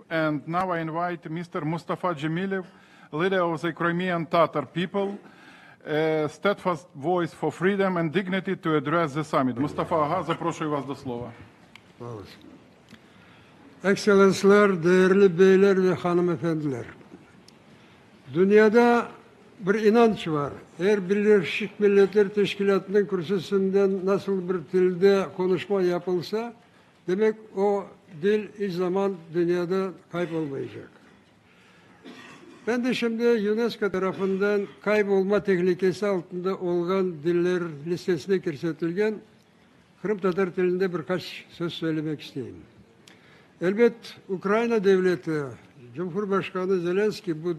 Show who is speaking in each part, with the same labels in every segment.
Speaker 1: And now I invite Mr. Mustafa Dzhemilev, leader of the Crimean Tatar people, a steadfast voice for freedom and dignity, to address the summit. Mustafa Aga, запрошую вас до слова.
Speaker 2: Ekselanslar, değerli beyler ve hanımefendiler. Dünyada bir inanç var. Eğer Birleşik Milletler Teşkilatı'nın kürsüsünden nasıl bir dilde konuşma yapılsa, demek o dil hiç zaman dünyada kaybolmayacak. Ben de şimdi UNESCO tarafından kaybolma tehlikesi altında olan diller listesine kirsetilgen Kırım Tatar dilinde birkaç söz söylemek isteyeyim. Elbet Ukrayna devleti, Cumhurbaşkanı Zelenski bu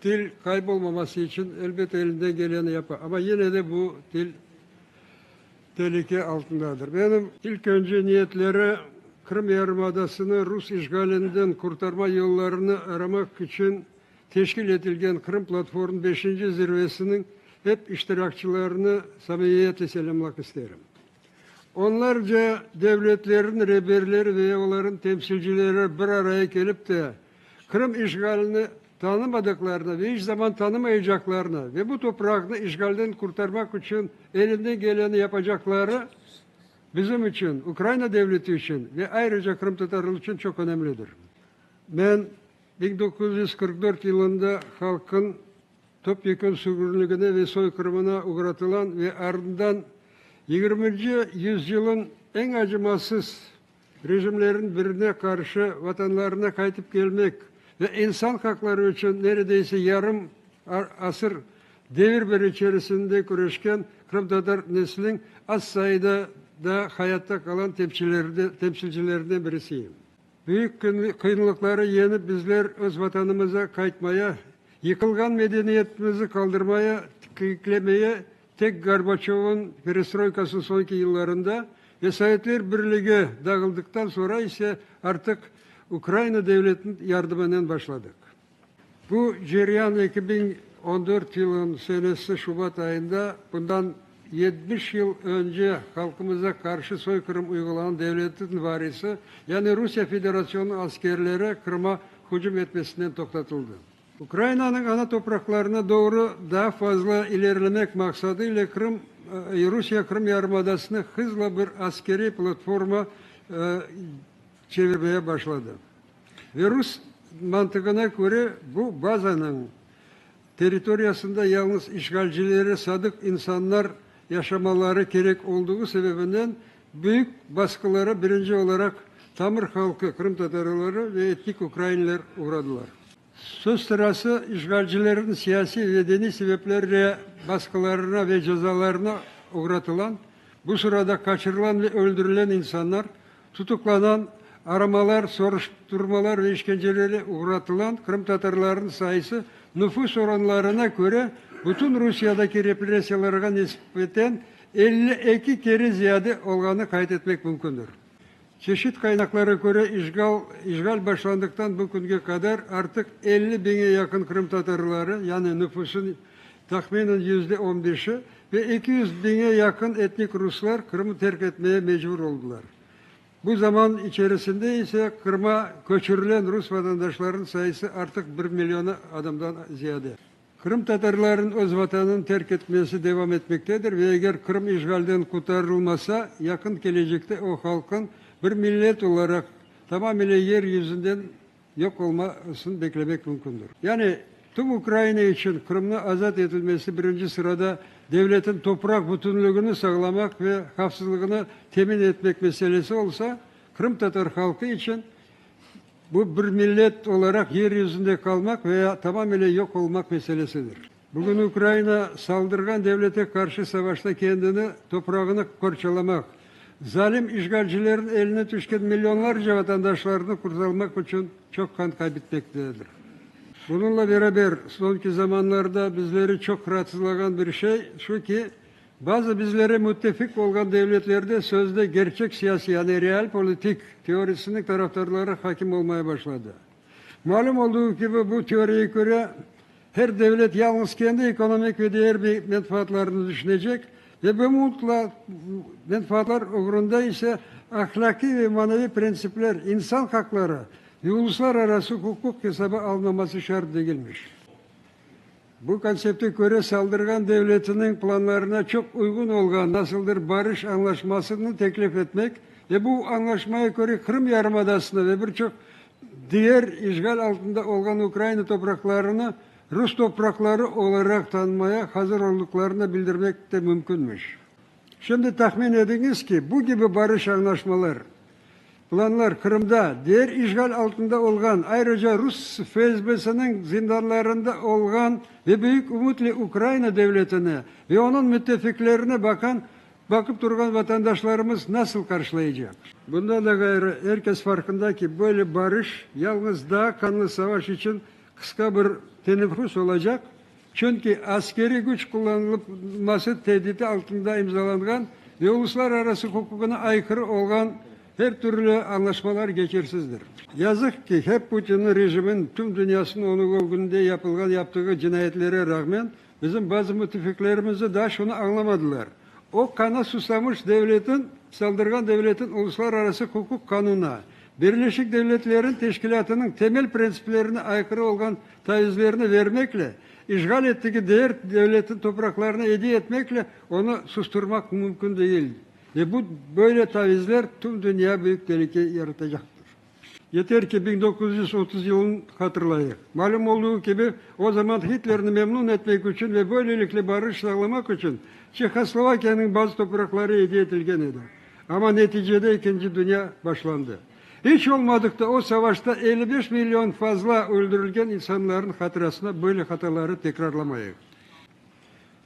Speaker 2: dil kaybolmaması için elbet elinden geleni yapar. Ama yine de bu dil tehlike altındadır. Benim ilk önce niyetleri Kırım Yarımadası'nı Rus işgalinden kurtarma yollarını aramak için teşkil edilgen Kırım Platformu 5. zirvesinin hep iştirakçılarını samimiyetle selamlamak isterim. Onlarca devletlerin rehberleri ve onların temsilcileri bir araya gelip de Kırım işgalini tanımadıklarını ve hiç zaman tanımayacaklarını ve bu toprakını işgalden kurtarmak için elinden geleni yapacakları bizim için, Ukrayna devleti için ve ayrıca Kırım Tatarlığı için çok önemlidir. Ben 1944 yılında halkın topyekun sömürülüğüne ve soykırımına uğratılan ve ardından 20. yüzyılın en acımasız rejimlerin birine karşı vatanlarına kayıtıp gelmek ve insan hakları için neredeyse yarım asır devir bir içerisinde güreşken Kırım Tatar neslinin az sayıda da hayatta kalan temsilcilerinden birisiyim. Büyük kıyınlıkları yenip bizler öz vatanımıza kayıtmaya, yıkılgan medeniyetimizi kaldırmaya, kıyıklemeye tek Gorbaçov'un perestroikasının sonki yıllarında ve Sovyetler Birliği dağıldıktan sonra ise artık Ukrayna devletinin yardımından başladık. Bu cereyan 2014 yılın senesi Şubat ayında bundan 70 yıl önce halkımıza karşı soykırım uygulanan devletin varisi yani Rusya Federasyonu askerleri Kırım'a hücum etmesinden tokatıldı. Ukrayna'nın ana topraklarına doğru daha fazla ilerlemek maksadıyla Rusya Kırım Yarımadası'nı hızla bir askeri platforma çevirmeye başladı. Ve Rus mantığına göre bu bazanın teritoriyasında yalnız işgalcilere sadık insanlar yaşamaları gerek olduğu sebebinden büyük baskılara birinci olarak Tamır halkı, Kırım Tatarları ve etnik Ukrayniler uğradılar. Söz sırası işgalcilerin siyasi ve dini sebeplerle baskılarına ve cezalarına uğratılan, bu sırada kaçırılan ve öldürülen insanlar, tutuklanan, aramalar, soruşturmalar ve işkencelere uğratılan Kırım Tatarların sayısı nüfus oranlarına göre bütün Rusya'daki represyalara nispeten 52 kere ziyade olduğunu kaydetmek mümkündür. Çeşit kaynaklara göre işgal başlandıktan bugüne kadar artık 50 bine yakın Kırım Tatarları yani nüfusun tahminen %15'i ve 200 bine yakın etnik Ruslar Kırım'ı terk etmeye mecbur oldular. Bu zaman içerisinde ise Kırım'a göçürülen Rus vatandaşların sayısı artık 1 milyona adamdan ziyade. Kırım Tatarların öz vatanını terk etmesi devam etmektedir ve eğer Kırım işgalden kurtarılmasa yakın gelecekte o halkın bir millet olarak tamamıyla yeryüzünden yok olmasını beklemek mümkündür. Yani tüm Ukrayna için Kırım'ın azat edilmesi birinci sırada devletin toprak bütünlüğünü sağlamak ve hafızlığını temin etmek meselesi olsa Kırım Tatar halkı için bu bir millet olarak yeryüzünde kalmak veya tamamıyla yok olmak meselesidir. Bugün Ukrayna saldırgan devlete karşı savaşta kendini, toprağını parçalamak, zalim işgalcilerin eline düşen milyonlarca vatandaşlarını kurtarmak için çok kan kaybetmektedir. Bununla beraber sonki zamanlarda bizleri çok rahatsızlayan bir şey şu ki bazı bizlere müttefik olan devletlerde sözde gerçek siyasi yani real politik teorisinin taraftarları hakim olmaya başladı. Malum olduğu gibi bu teoriye göre her devlet yalnız kendi ekonomik ve diğer menfaatlarını düşünecek ve bu menfaatlar uğrunda ise ahlaki ve manevi prensipler, insan hakları, ve uluslararası hukuk hesaba alınması şart değilmiş. Bu konsepte göre saldırgan devletinin planlarına çok uygun olan nasıldır barış anlaşmasını teklif etmek ve bu anlaşmaya göre Kırım Yarımadası'nda ve birçok diğer işgal altında olan Ukrayna topraklarını Rus toprakları olarak tanımaya hazır olduklarını bildirmek de mümkünmüş. Şimdi tahmin ediniz ki bu gibi barış anlaşmalar, planlar Kırım'da, diğer işgal altında olan, ayrıca Rus FSB'sinin zindanlarında olan ve büyük umutlu Ukrayna devletine ve onun müttefiklerine bakıp duran vatandaşlarımız nasıl karşılayacak? Bundan da gayrı herkes farkında ki böyle barış yalnız daha kanlı savaş için kısa bir teneffüs olacak. Çünkü askeri güç kullanılması tehdidi altında imzalanan ve uluslararası hukukuna aykırı olan her türlü anlaşmalar geçersizdir. Yazık ki hep Putin'in rejimin tüm dünyasının onun gününde yaptığı cinayetlere rağmen bizim bazı müttefiklerimiz daha şunu anlamadılar. O kana susamış devletin, saldırgan devletin uluslararası hukuk kanununa, Birleşik Devletler'in teşkilatının temel prensiplerine aykırı olan tavizlerini vermekle, işgal ettiği diğer devletin topraklarına hediye etmekle onu susturmak mümkün değil. Ve bu böyle tavizler tüm dünya büyük tehlike yaratacaktır. Yeter ki 1930 yılını hatırlayın. Malum olduğu gibi o zaman Hitler'i memnun etmek için ve böylelikle barış sağlamak için Çekoslovakya'nın bazı toprakları hediye edilgeniydi. Ama neticede 2. Dünya başlandı. Hiç olmadıkta o savaşta 55 milyon fazla öldürülgen insanların hatırasına böyle hataları tekrarlamayın.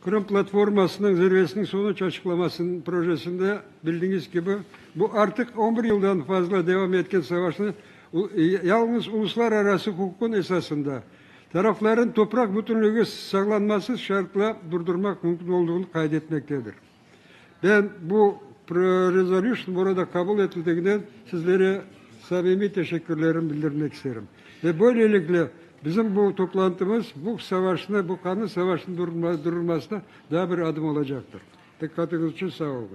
Speaker 2: Kırım Platforması'nın zirvesinin sonuç açıklamasının projesinde bildiğiniz gibi bu artık 11 yıldan fazla devam etken savaşını yalnız uluslararası hukukun esasında tarafların toprak bütünlüğü sağlanması şartla durdurmak mümkün olduğunu kaydetmektedir. Ben bu resolution burada kabul edildiğinden sizlere samimi teşekkürlerimi bildirmek isterim. Ve böylelikle bizim bu toplantımız bu savaşına, bu kanlı savaşın durulmasına daha bir adım olacaktır. Dikkatiniz için sağ olun.